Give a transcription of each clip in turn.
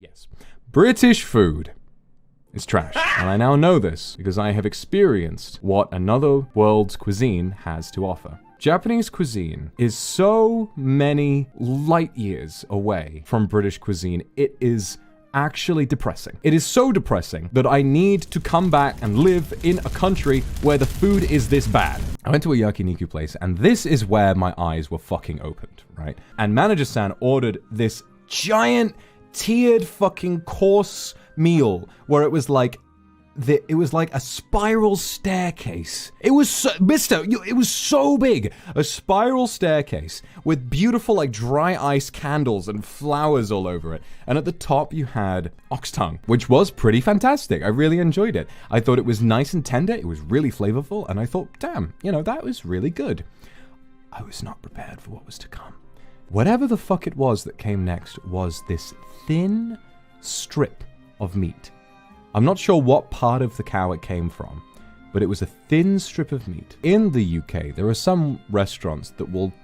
Yes, British food is trash. And I now know this because I have experienced what another world's cuisine has to offer. Japanese cuisine is so many light years away from British cuisine, it is actually depressing. It is so depressing that I need to come back and live in a country where the food is this bad. I went to a yakiniku place and this is where my eyes were fucking opened, right? And manager-san ordered this giant tiered fucking course meal where it was like a spiral staircase. It was so, it was so big. A spiral staircase with beautiful like dry ice candles and flowers all over it. And at the top you had ox tongue, which was pretty fantastic. I really enjoyed it. I thought it was nice and tender. It was really flavorful. And I thought, damn, that was really good. I was not prepared for what was to come. Whatever the fuck it was that came next was this thin strip of meat. I'm not sure what part of the cow it came from, but it was a thin strip of meat. In the UK, there are some restaurants that will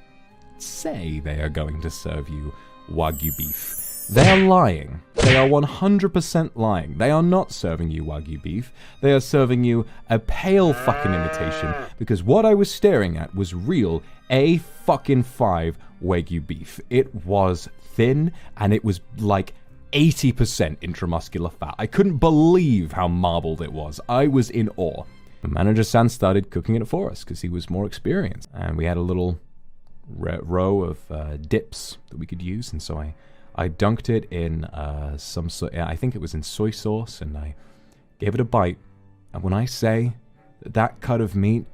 say they are going to serve you Wagyu beef. They are lying. They are 100% lying. They are not serving you Wagyu beef. They are serving you a pale fucking imitation, because what I was staring at was real A5 Wagyu beef. It was thin, and it was like 80% intramuscular fat. I couldn't believe how marbled it was. I was in awe. The manager-san started cooking it for us because he was more experienced. And we had a little row of dips that we could use. And so I dunked it in some sort, I think it was in soy sauce, and I gave it a bite. And when I say that cut of meat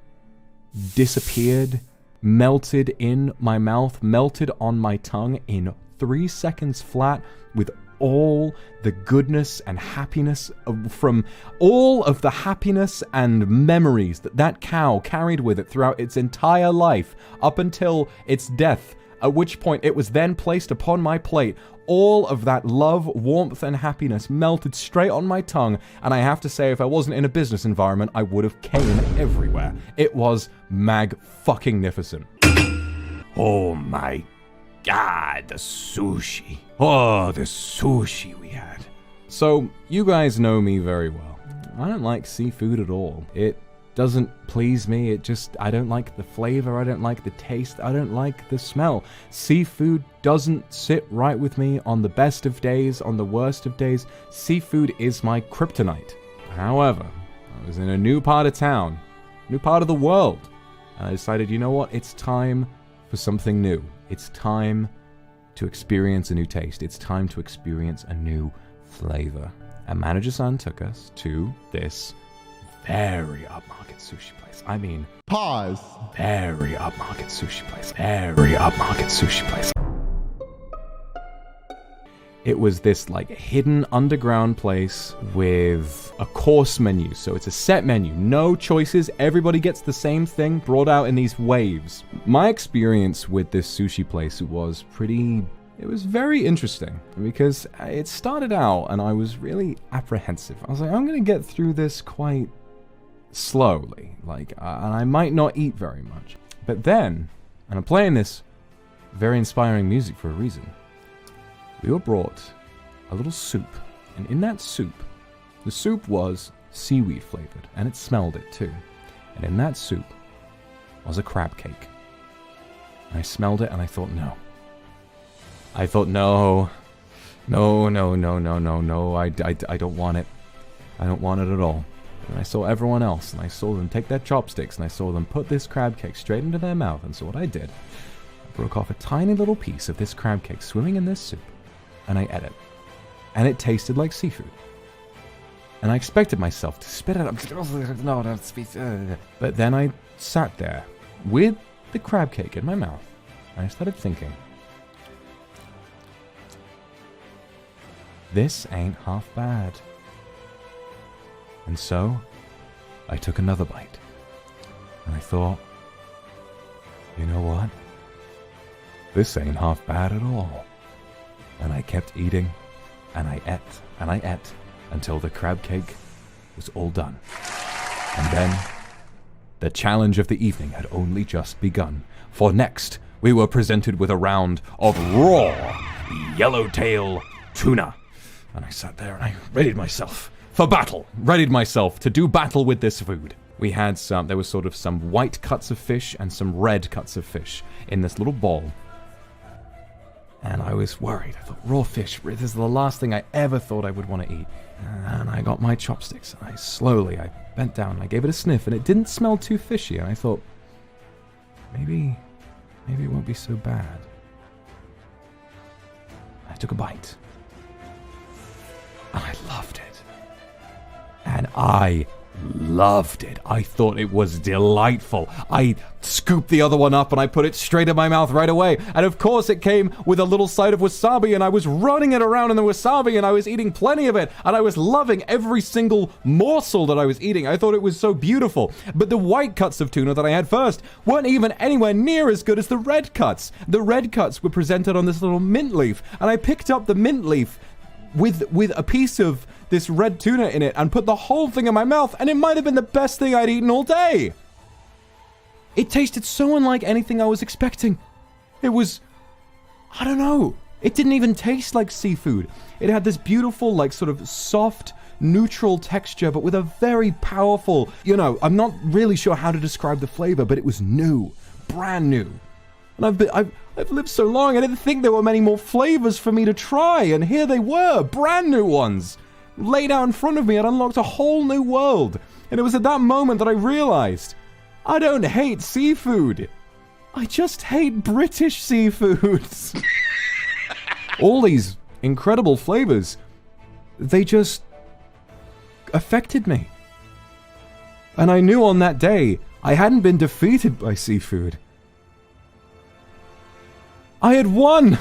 disappeared, melted in my mouth, melted on my tongue in 3 seconds flat, with all the goodness and happiness from all of the happiness and memories that cow carried with it throughout its entire life up until its death, at which point it was then placed upon my plate. All of that love, warmth, and happiness melted straight on my tongue, and I have to say, if I wasn't in a business environment, I would have came everywhere. It was mag-fucking-nificent. Oh my God, the sushi. Oh, the sushi we had. So, you guys know me very well. I don't like seafood at all. It doesn't please me. I don't like the flavor. I don't like the taste. I don't like the smell. Seafood doesn't sit right with me on the best of days, on the worst of days. Seafood is my kryptonite. However, I was in a new part of town, new part of the world, and I decided, you know what? It's time for something new. It's time to experience a new taste. It's time to experience a new flavor. And manager-san took us to this very upmarket sushi place. I mean, pause. Very upmarket sushi place. Very upmarket sushi place. It was this like hidden underground place with a course menu. So it's a set menu, no choices. Everybody gets the same thing brought out in these waves. My experience with this sushi place was it was very interesting because it started out and I was really apprehensive. I was like, I'm going to get through this quite slowly, and I might not eat very much. But then, and I'm playing this very inspiring music for a reason, we were brought a little soup, and in that soup, the soup was seaweed flavored, and it smelled it too. And in that soup was a crab cake. And I smelled it and I thought, no. I thought, no, I don't want it. I don't want it at all. And I saw everyone else, and I saw them take their chopsticks, and I saw them put this crab cake straight into their mouth, and so what I did, I broke off a tiny little piece of this crab cake swimming in this soup, and I ate it. And it tasted like seafood. And I expected myself to spit it up. No, that's but then I sat there with the crab cake in my mouth, and I started thinking, this ain't half bad. And so, I took another bite. And I thought, you know what? This ain't half bad at all. And I kept eating, and I ate, until the crab cake was all done. And then, the challenge of the evening had only just begun. For next, we were presented with a round of raw yellowtail tuna. And I sat there and I readied myself for battle. Readied myself to do battle with this food. We had there was sort of some white cuts of fish and some red cuts of fish in this little bowl. And I was worried. I thought, raw fish, this is the last thing I ever thought I would want to eat. And I got my chopsticks, and I bent down, and I gave it a sniff, and it didn't smell too fishy, and I thought, maybe it won't be so bad. I took a bite. I loved it. And I loved it. I thought it was delightful. I scooped the other one up and I put it straight in my mouth right away. And of course it came with a little side of wasabi, and I was running it around in the wasabi, and I was eating plenty of it, and I was loving every single morsel that I was eating. I thought it was so beautiful. But the white cuts of tuna that I had first weren't even anywhere near as good as the red cuts. The red cuts were presented on this little mint leaf, and I picked up the mint leaf with a piece of this red tuna in it and put the whole thing in my mouth, and it might have been the best thing I'd eaten all day. It tasted so unlike anything I was expecting. It was, I don't know, it didn't even taste like seafood. It had this beautiful, like, sort of soft, neutral texture, but with a very powerful, I'm not really sure how to describe the flavor, but it was new, brand new. And I've lived so long, I didn't think there were many more flavors for me to try, and here they were, brand new ones. Laid out in front of me, it unlocked a whole new world. And it was at that moment that I realized, I don't hate seafood. I just hate British seafoods. All these incredible flavors, they just affected me. And I knew on that day, I hadn't been defeated by seafood. I had won!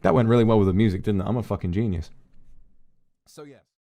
That went really well with the music, didn't it? I'm a fucking genius. So yeah.